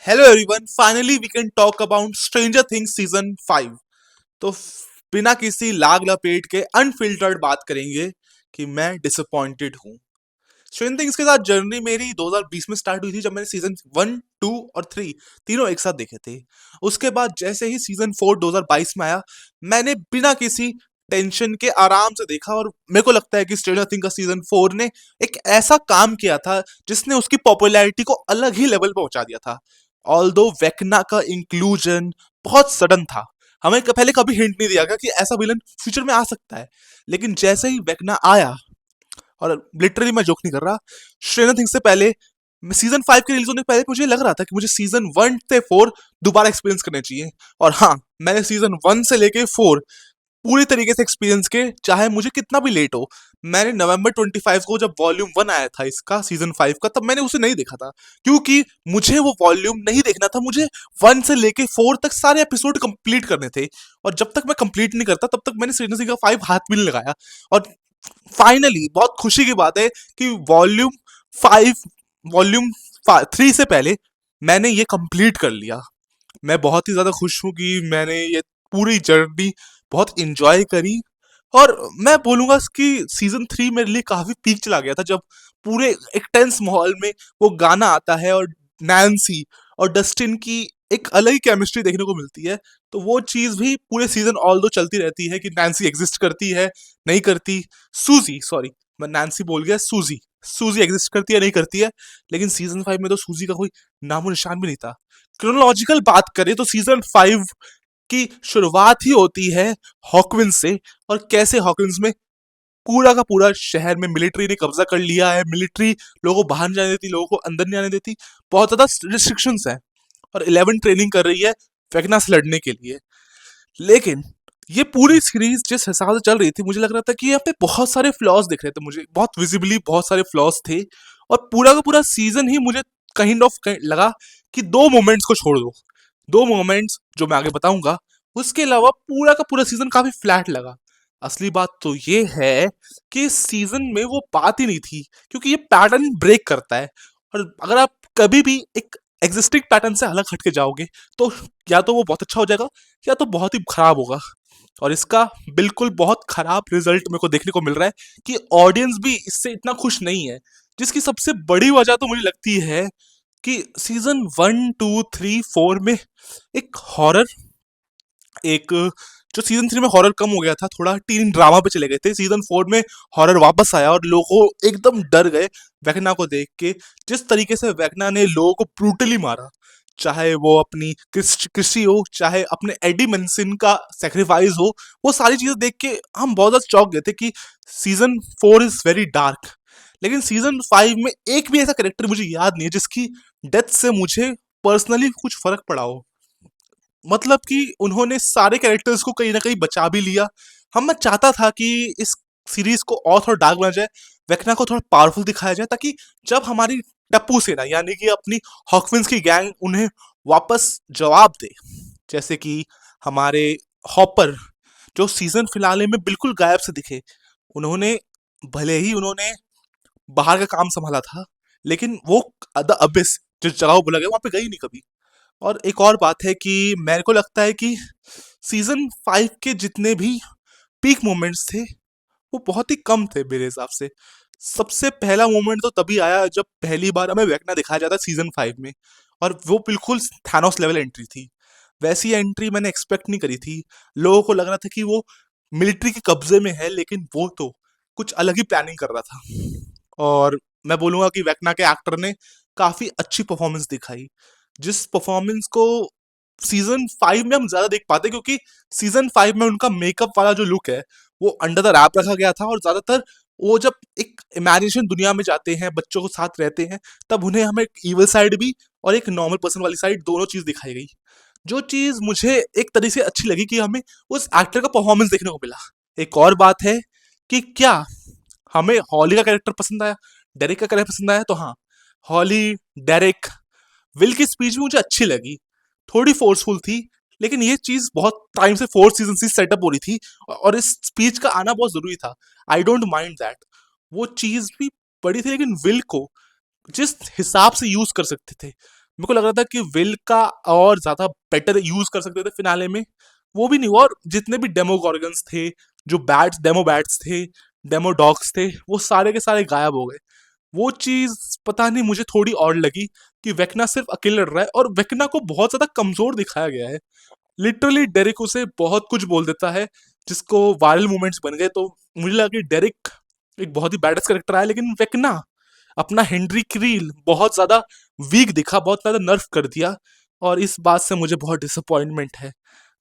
Hello everyone, finally we can talk about stranger things season 5। तो बिना किसी लाग लपेट के अनफिल्टर्ड बात करेंगे कि मैं डिसअपॉइंटेड हूँ। स्ट्रेंजर थिंग्स के साथ जर्नी मेरी 2020 में स्टार्ट हुई थी, जब मैंने सीजन 1, 2 और 3 तीनों एक साथ देखे थे। उसके बाद जैसे ही सीजन 4 2022 में आया, मैंने बिना किसी टेंशन के आराम से देखा। और मेरे को लगता है कि स्ट्रेंजर थिंग्स का सीजन 4 ने एक ऐसा काम किया था जिसने उसकी पॉपुलैरिटी को अलग ही लेवल पर पहुंचा दिया था। ऑल्दो वेकना का इंक्लूजन बहुत सडन था। हमें पहले कभी हिंट नहीं दिया गया कि ऐसा विलन फ्यूचर में आ सकता है, लेकिन जैसे ही वेकना आया, और लिटरली मैं जोक नहीं कर रहा, स्ट्रेंजर थिंग्स से पहले सीजन 5 के रिलीज होने से पहले मुझे लग रहा था कि मुझे सीजन 1 से 4 दोबारा एक्सपीरियंस करने चाहिए। और हाँ, मैंने सीजन 1 से लेके 4 पूरी तरीके से एक्सपीरियंस के, चाहे मुझे कितना भी लेट हो। मैंने नवंबर 25 को जब वॉल्यूम 1 आया था इसका सीजन 5 का, तब मैंने उसे नहीं देखा था, क्योंकि मुझे वो वॉल्यूम नहीं देखना था। मुझे 1 से लेके 4 तक सारे एपिसोड कंप्लीट करने थे। और जब तक मैं कंप्लीट नहीं करता, तब तक मैंने स्ट्रेंजर थिंग्स का 5 हाथ भी नहीं लगाया। और फाइनली बहुत खुशी की बात है कि वॉल्यूम 5 वॉल्यूम 3 से पहले मैंने ये कंप्लीट कर लिया। मैं बहुत ही ज्यादा खुश हूं कि मैंने ये पूरी जर्नी बहुत इंजॉय करी। और मैं बोलूंगा कि सीजन 3 मेरे लिए काफी पीक चला गया था, जब पूरे एक टेंस माहौल में वो गाना आता है और नैन्सी और डस्टिन की एक अलग ही केमिस्ट्री देखने को मिलती है। तो वो चीज भी पूरे सीजन ऑल दो चलती रहती है कि नैन्सी एग्जिस्ट करती है, नहीं करती। सूजी, सॉरी, मैं नैन्सी बोल गया, सूजी। सूजी एग्जिस्ट करती है, नहीं करती है। लेकिन सीजन 5 में तो सूजी का कोई नामो निशान भी नहीं था। क्रोनोलॉजिकल बात करें तो सीजन 5 की शुरुआत ही होती है हॉकविंस से। और कैसे हॉकविंस में पूरा का पूरा शहर में मिलिट्री ने कब्जा कर लिया है। मिलिट्री लोगों को बाहर नहीं जाने देती, लोगों को अंदर नहीं आने देती, बहुत ज्यादा रिस्ट्रिक्शंस है। और 11 ट्रेनिंग कर रही है वेगना से लड़ने के लिए। लेकिन ये पूरी सीरीज जिस हिसाब से चल रही थी, मुझे लग रहा था कि यहाँ पे बहुत सारे फ्लॉज दिख रहे थे, मुझे बहुत विजिबली बहुत सारे फ्लॉज थे। और पूरा का पूरा सीजन ही मुझे काइंड ऑफ लगा कि दो मोमेंट्स को छोड़ दो, दो मोमेंट्स जो मैं आगे बताऊंगा, उसके अलावा पूरा का पूरा सीजन काफी फ्लैट लगा। असली बात तो ये है कि इस सीजन में वो बात ही नहीं थी, क्योंकि ये पैटर्न ब्रेक करता है। और अगर आप कभी भी एक एग्जिस्टिंग पैटर्न से अलग हटके जाओगे, तो या तो वो बहुत अच्छा हो जाएगा, या तो बहुत ही खराब होगा। और इसका बिल्कुल बहुत खराब रिजल्ट मेरे को देखने को मिल रहा है कि ऑडियंस भी इससे इतना खुश नहीं है। जिसकी सबसे बड़ी वजह तो मुझे लगती है कि सीजन 1, 2, 3, 4 में एक हॉरर, एक जो सीजन 3 में हॉरर कम हो गया था, थोड़ा टीन ड्रामा पे चले गए थे, सीजन 4 में हॉरर वापस आया और लोगों एकदम डर गए वैकना को देख के। जिस तरीके से वैकना ने लोगों को ब्रूटली मारा, चाहे वो अपनी कृषि हो, चाहे अपने एडी मेंसिन का सेक्रीफाइस हो, वो सारी चीजें देख के हम बहुत ज्यादा चौंक गए थे कि सीजन 4 इज वेरी डार्क। लेकिन सीजन 5 में एक भी ऐसा कैरेक्टर मुझे याद नहीं है जिसकी डेथ से मुझे पर्सनली कुछ फर्क पड़ा हो। मतलब कि उन्होंने सारे कैरेक्टर्स को कहीं ना कहीं बचा भी लिया। हम मैं चाहता था कि इस सीरीज को और थोड़ा डार्क बनाया जाए, वेकना को थोड़ा पावरफुल दिखाया जाए, ताकि जब हमारी टप्पू सेना यानी कि अपनी हॉकविंस की गैंग उन्हें वापस जवाब दे। जैसे कि हमारे हॉपर, जो सीजन फिनाले में बिल्कुल गायब से दिखे। उन्होंने, भले ही उन्होंने बाहर का काम संभाला था, लेकिन वो द अबिस जिस जगह वो बोला गया वहां पे गई नहीं कभी। और एक और बात है कि मेरे को लगता है कि सीजन 5 के जितने भी पीक मोमेंट्स थे, वो बहुत ही कम थे मेरे हिसाब से। सबसे पहला मोमेंट तो तभी आया जब पहली बार हमें वेकना दिखाया जाता सीजन 5 में, और वो बिल्कुल थानोस लेवल एंट्री थी। वैसी एंट्री मैंने एक्सपेक्ट नहीं करी थी। लोगों को लग रहा था कि वो मिलिट्री के कब्जे में है, लेकिन वो तो कुछ अलग ही प्लानिंग कर रहा था। और मैं बोलूंगा कि वेकना के एक्टर ने काफी अच्छी परफॉर्मेंस दिखाई, जिस परफॉर्मेंस को सीजन 5 में हम ज्यादा देख पाते, क्योंकि सीजन 5 में उनका मेकअप वाला जो लुक है वो अंडर द रैप रखा गया था। और ज्यादातर वो जब एक इमेजिनेशन दुनिया में जाते हैं, बच्चों के साथ रहते हैं, तब उन्हें हमें एक ईवल साइड भी और एक नॉर्मल पर्सन वाली साइड दोनों चीज दिखाई गई। जो चीज मुझे एक तरीके से अच्छी लगी कि हमें उस एक्टर का परफॉर्मेंस देखने को मिला। एक और बात है कि क्या हमें हॉली का कैरेक्टर पसंद आया, डेरिक का कैरेक्टर पसंद आया, तो हाँ, हॉली, डेरिक, विल की स्पीच भी मुझे अच्छी लगी। थोड़ी फोर्सफुल थी, लेकिन ये चीज बहुत टाइम से 4 सीजन से सेटअप हो रही थी, और इस स्पीच का आना बहुत जरूरी था। आई डोंट माइंड दैट, वो चीज भी बड़ी थी, लेकिन विल को जिस हिसाब से यूज कर सकते थे, मेरे को लग रहा था कि विल का और ज्यादा बेटर यूज कर सकते थे फिनाले में, वो भी नहीं हुआ। और जितने भी डेमो गॉर्गन्स थे, जो बैट्स, डेमो बैट्स थे, डेमो डॉग्स थे, वो सारे के सारे गायब हो गए। वो चीज पता नहीं मुझे थोड़ी और लगी कि वेकना सिर्फ अकेले लड़ रहा है, और वेकना को बहुत ज्यादा कमजोर दिखाया गया है। लिटरली डेरिक उसे बहुत कुछ बोल देता है, जिसको वायरल मूवमेंट्स बन गए। तो मुझे लगा कि डेरिक एक बहुत ही बैडस करेक्टर आया, लेकिन वेकना अपना हेनरी क्रील बहुत ज्यादा वीक दिखा, बहुत ज्यादा नर्फ कर दिया। और इस बात से मुझे बहुत डिसअपॉइंटमेंट है।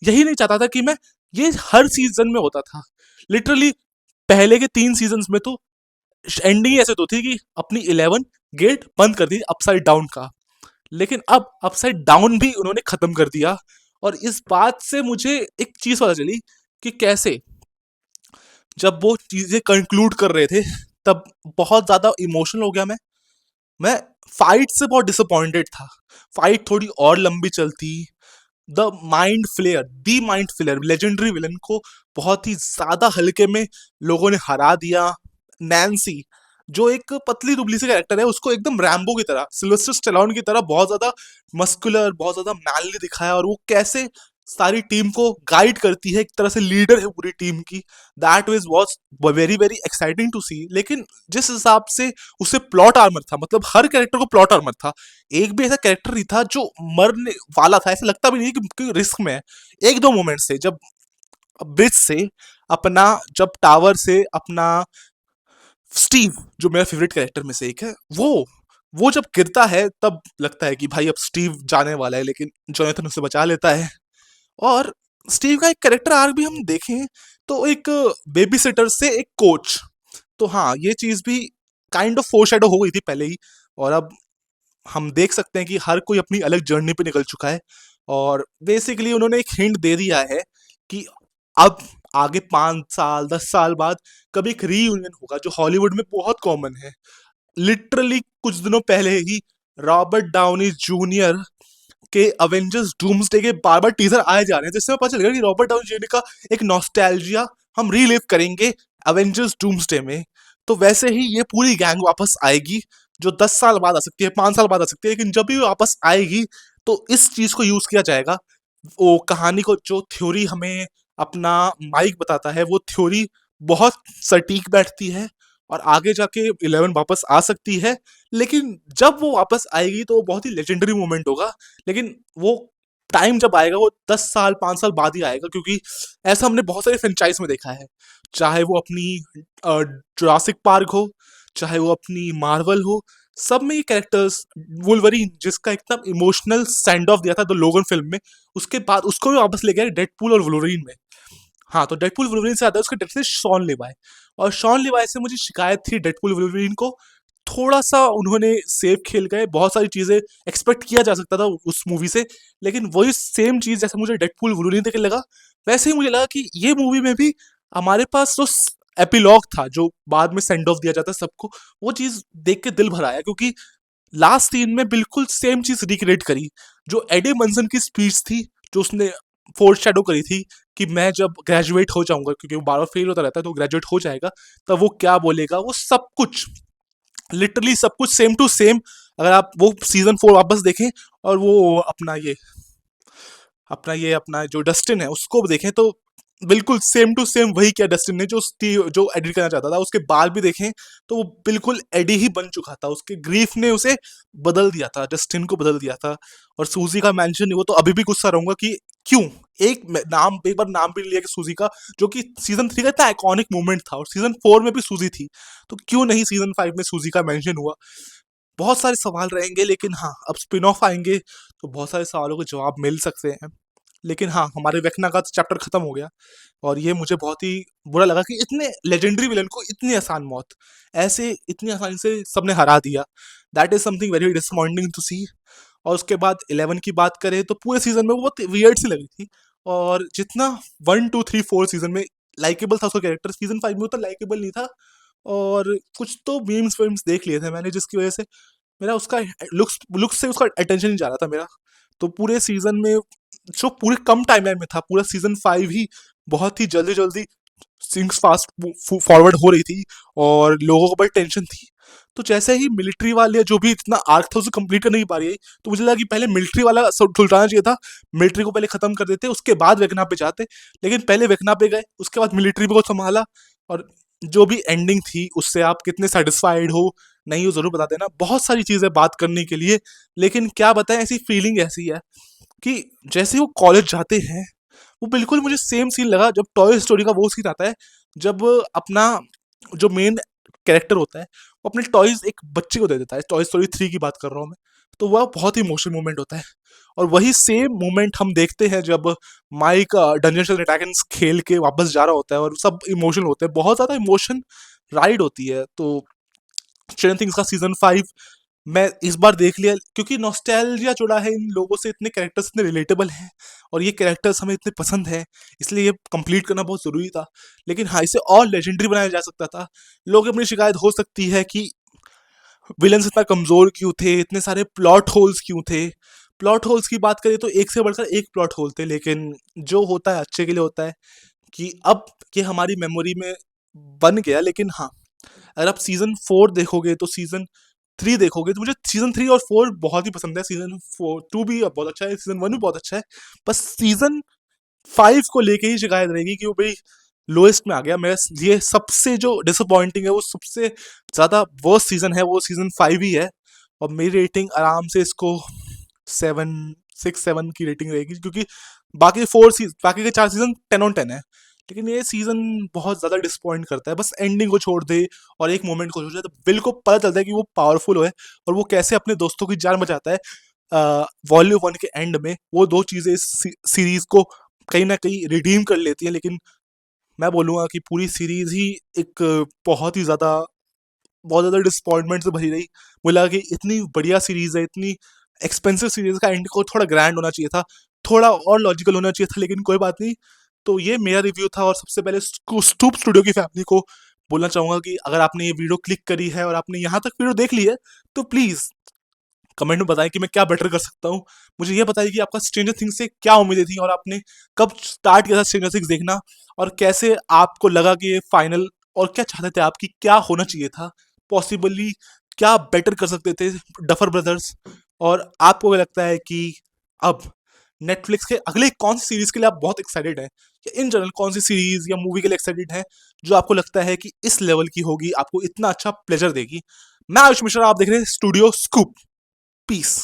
यही नहीं चाहता था कि मैं, ये हर सीजन में होता था लिटरली। पहले के 3 सीजन्स में तो एंडिंग ऐसे तो थी कि अपनी 11 गेट बंद कर दी अपसाइड डाउन का, लेकिन अब अपसाइड डाउन भी उन्होंने खत्म कर दिया। और इस बात से मुझे एक चीज पता चली कि कैसे, जब वो चीजें कंक्लूड कर रहे थे, तब बहुत ज्यादा इमोशनल हो गया मैं फाइट से बहुत डिसअपॉइंटेड था। फाइट थोड़ी और लंबी चलती। The mind flayer legendary villain को बहुत ही ज्यादा हल्के में लोगों ने हरा दिया। नैन्सी, जो एक पतली दुबली से कैरेक्टर है, उसको एकदम रैम्बो की तरह, सिल्वेस्टर स्टेलोन की तरह बहुत ज्यादा मस्कुलर, बहुत ज्यादा मैनली दिखाया। और वो कैसे सारी टीम को गाइड करती है, एक तरह से लीडर है पूरी टीम की। That was very very exciting to see. लेकिन जिस हिसाब से उसे प्लॉट आर्मर था, मतलब हर कैरेक्टर को प्लॉट आर्मर था, एक भी ऐसा कैरेक्टर नहीं था जो मरने वाला था। ऐसा लगता भी नहीं कि रिस्क में है। एक दो मोमेंट्स थे जब ब्रिज से अपना, जब टावर से अपना स्टीव, जो मेरा फेवरेट कैरेक्टर में से एक है, वो जब गिरता है तब लगता है कि भाई अब स्टीव जाने वाला है, लेकिन जोनाथन उसे बचा लेता है। और स्टीव का एक कैरेक्टर आर्क भी हम देखें तो एक बेबी सिटर से एक कोच, तो हाँ, ये चीज भी काइंड ऑफ फोरशैडो हो गई थी पहले ही। और अब हम देख सकते हैं कि हर कोई अपनी अलग जर्नी पे निकल चुका है। और बेसिकली उन्होंने एक हिंट दे दिया है कि अब आगे 5 साल 10 साल बाद कभी एक रीयूनियन होगा, जो हॉलीवुड में बहुत कॉमन है। लिटरली कुछ दिनों पहले ही रॉबर्ट डाउनी जूनियर के अवेंजर्स डूम्सडे के बार बार टीजर आए जा रहे हैं, जिससे हमें पता चलेगा कि रॉबर्ट डाउनी जूनियर का एक नॉस्टैल्जिया हम रीलिव करेंगे अवेंजर्स डूम्सडे में। तो वैसे ही ये पूरी गैंग वापस आएगी, जो 10 साल बाद आ सकती है, 5 साल बाद आ सकती है, लेकिन जब भी वापस आएगी तो इस चीज को यूज किया जाएगा। वो कहानी को, जो थ्योरी हमें अपना माइक बताता है, वो थ्योरी बहुत सटीक बैठती है। और आगे जाके 11 वापस आ सकती है, लेकिन जब वो वापस आएगी तो वो बहुत ही लेजेंडरी मोमेंट होगा। लेकिन वो टाइम जब आएगा वो 10 साल 5 साल बाद ही आएगा, क्योंकि ऐसा हमने बहुत सारे फ्रेंचाइज में देखा है। चाहे वो अपनी जुरासिक पार्क हो, चाहे वो अपनी मार्वल हो, सब में ये कैरेक्टर्स, वुल्वरीन जिसका एकदम इमोशनल सेंड ऑफ दिया था द लोगन फिल्म में, उसके बाद उसको भी वापस ले गया डेडपूल और वुल्वरीन में। हाँ, तो डेडपूल वुल्वरीन से आता है उसका डेथ से शॉन लिवाय। और शॉन लिवाय से मुझे शिकायत थी डेडपूल वुल्वरीन को थोड़ा सा उन्होंने सेफ खेल गए, बहुत सारी चीजें एक्सपेक्ट किया जा सकता था उस मूवी से, लेकिन वही सेम चीज जैसे मुझे डेडपूल वुल्वरीन देख के लगा, वैसे ही मुझे लगा कि ये मूवी में भी हमारे पास जो एपिलॉग था, जो बाद में सेंड ऑफ दिया जाता है सबको, वो चीज देख के दिल भर आया। क्योंकि लास्ट सीन में बिल्कुल सेम चीज रिक्रिएट करी, जो एडी मंसन की स्पीच थी, जो उसने फोर शेडो करी थी कि मैं जब ग्रेजुएट हो जाऊंगा, क्योंकि वो बार बार फेल होता रहता है, तो ग्रेजुएट हो जाएगा, तब वो क्या बोलेगा, वो सब कुछ, लिटरली सब कुछ सेम टू सेम। अगर आप वो सीजन 4 वापस देखें, और वो अपना जो डस्टिन है उसको देखें, तो बिल्कुल सेम टू सेम वही किया डस्टिन ने, जो एडिट करना चाहता था। उसके बाल भी देखें तो वो बिल्कुल एडी ही बन चुका था, उसके ग्रीफ ने उसे बदल दिया था, डस्टिन को बदल दिया था। और सूजी का मेंशन हुआ तो अभी भी गुस्सा रहूंगा कि क्यों एक बार नाम भी लिया कि सूजी का, जो कि सीजन 3 का इतना आइकॉनिक मोमेंट था, और सीजन 4 में भी सूजी थी, तो क्यों नहीं सीजन 5 में सूजी का मेंशन हुआ। बहुत सारे सवाल रहेंगे, लेकिन हाँ, अब स्पिन ऑफ आएंगे तो बहुत सारे सवालों के जवाब मिल सकते हैं। लेकिन हाँ, हमारे वेकना का चैप्टर खत्म हो गया, और ये मुझे बहुत ही बुरा लगा कि इतने लेजेंडरी विलन को इतनी आसान मौत, ऐसे इतनी आसानी से सबने हरा दिया। That is something very disappointing to see. और उसके बाद 11 की बात करें तो पूरे सीजन में वो बहुत वियर्ड सी लगी थी। और जितना 1 2 3 4 सीजन में लाइकेबल था उसका कैरेक्टर, सीजन 5 में उतना लाइकेबल नहीं था। और कुछ तो मीम्स वेम्स देख लिए थे मैंने, जिसकी वजह से मेरा उसका लुक्स से उसका अटेंशन नहीं जा रहा था मेरा। तो पूरे सीजन में, जो पूरे कम टाइमलाइन में था, पूरा सीजन 5 ही बहुत ही जल्दी जल्दी थिंग्स फास्ट फॉरवर्ड हो रही थी, और लोगों को बड़ी टेंशन थी। तो जैसे ही मिलिट्री वाले जो भी इतना आर्क था उसे कंप्लीट कर नहीं पा रही है, तो मुझे लगा कि पहले मिलिट्री वाला सुलझाना चाहिए था, मिलिट्री को पहले खत्म कर देते उसके बाद वेकना पे जाते। लेकिन पहले वेकना पे गए, उसके बाद मिलिट्री को संभाला। और जो भी एंडिंग थी उससे आप कितने सेटिस्फाइड हो नहीं हो जरूर बता देना, बहुत सारी चीजें बात करने के लिए। लेकिन क्या बताएं, ऐसी फीलिंग ऐसी है कि जैसे वो कॉलेज जाते हैं, वो बिल्कुल मुझे सेम सीन लगा जब टॉय स्टोरी का वो सीन आता है, जब अपना जो मेन कैरेक्टर होता है वो अपने टॉयज एक बच्चे को दे देता है। टॉय स्टोरी 3 की बात कर रहा हूँ मैं। तो वह बहुत ही इमोशनल मोमेंट होता है। और वही सेम मोमेंट हम देखते हैं जब माइक डंजन्स एंड ड्रैगन्स खेल के वापस जा रहा होता है और सब इमोशनल होते हैं, बहुत ज्यादा इमोशन राइड होती है। तो स्ट्रेंजर थिंग्स का सीजन 5 मैं इस बार देख लिया क्योंकि नॉस्टैल्जिया जुड़ा है इन लोगों से, इतने कैरेक्टर्स इतने रिलेटेबल हैं और ये कैरेक्टर्स हमें इतने पसंद हैं, इसलिए ये कंप्लीट करना बहुत जरूरी था। लेकिन हाँ, इसे और लेजेंडरी बनाया जा सकता था। लोग अपनी शिकायत हो सकती है कि विलन्स इतना कमजोर क्यों थे, इतने सारे प्लॉट होल्स क्यों थे। प्लॉट होल्स की बात करें तो एक से बढ़कर एक प्लॉट होल थे, लेकिन जो होता है अच्छे के लिए होता है कि अब ये हमारी मेमोरी में बन गया। लेकिन हाँ, अगर आप सीजन 4 देखोगे तो सीजन 3 देखोगे तो मुझे सीजन 3 और 4 बहुत ही पसंद है। सीजन 2 भी बहुत अच्छा है, सीजन 1 भी बहुत अच्छा है। बस सीजन 5 को लेके ही शिकायत रहेगी कि वो भाई लोएस्ट में आ गया। मेरा ये सबसे जो डिसअपॉइंटिंग है, वो सबसे ज्यादा वर्स्ट सीजन है, वो सीजन 5 ही है। और मेरी रेटिंग आराम से इसको 7, 6, 7 की रेटिंग रहेगी, क्योंकि बाकी के 4 सीजन 10/10 है। लेकिन ये सीजन बहुत ज्यादा डिसअपॉइंट करता है, बस एंडिंग को छोड़ दे और एक मोमेंट को छोड़ दे तो बिल को पता चलता है कि वो पावरफुल है और वो कैसे अपने दोस्तों की जान बचाता है। वॉल्यूम 1 के एंड में वो दो चीजें इस सीरीज को कहीं ना कहीं रिडीम कर लेती हैं। लेकिन मैं बोलूंगा कि पूरी सीरीज ही एक बहुत ज्यादा डिसअपॉइंटमेंट से भरी रही। मुझे लगा कि इतनी बढ़िया सीरीज है, इतनी एक्सपेंसिव सीरीज का एंड को थोड़ा ग्रैंड होना चाहिए था, थोड़ा और लॉजिकल होना चाहिए था, लेकिन कोई बात नहीं। तो ये मेरा रिव्यू था। और सबसे पहले स्टूप स्टूडियो की फैमिली को बोलना चाहूंगा कि अगर आपने ये वीडियो क्लिक करी है और आपने यहाँ तक वीडियो देख ली है, तो प्लीज कमेंट में बताएं कि मैं क्या बेटर कर सकता हूँ। मुझे ये बताइए कि आपका स्ट्रेंजर थिंग्स से क्या उम्मीदें थी और आपने कब स्टार्ट किया था स्ट्रेंजर थिंग्स देखना, और कैसे आपको लगा कि ये फाइनल, और क्या चाहते थे आपकी क्या होना चाहिए था पॉसिबली, क्या बेटर कर सकते थे डफर ब्रदर्स। और आपको क्या लगता है कि अब नेटफ्लिक्स के अगले कौन सी सीरीज के लिए आप बहुत एक्साइटेड हैं, या इन जनरल कौन सी सीरीज या मूवी के लिए एक्साइटेड हैं जो आपको लगता है कि इस लेवल की होगी, आपको इतना अच्छा प्लेजर देगी। मैं आयुष मिश्रा, आप देख रहे हैं स्टूडियो स्कूप। पीस।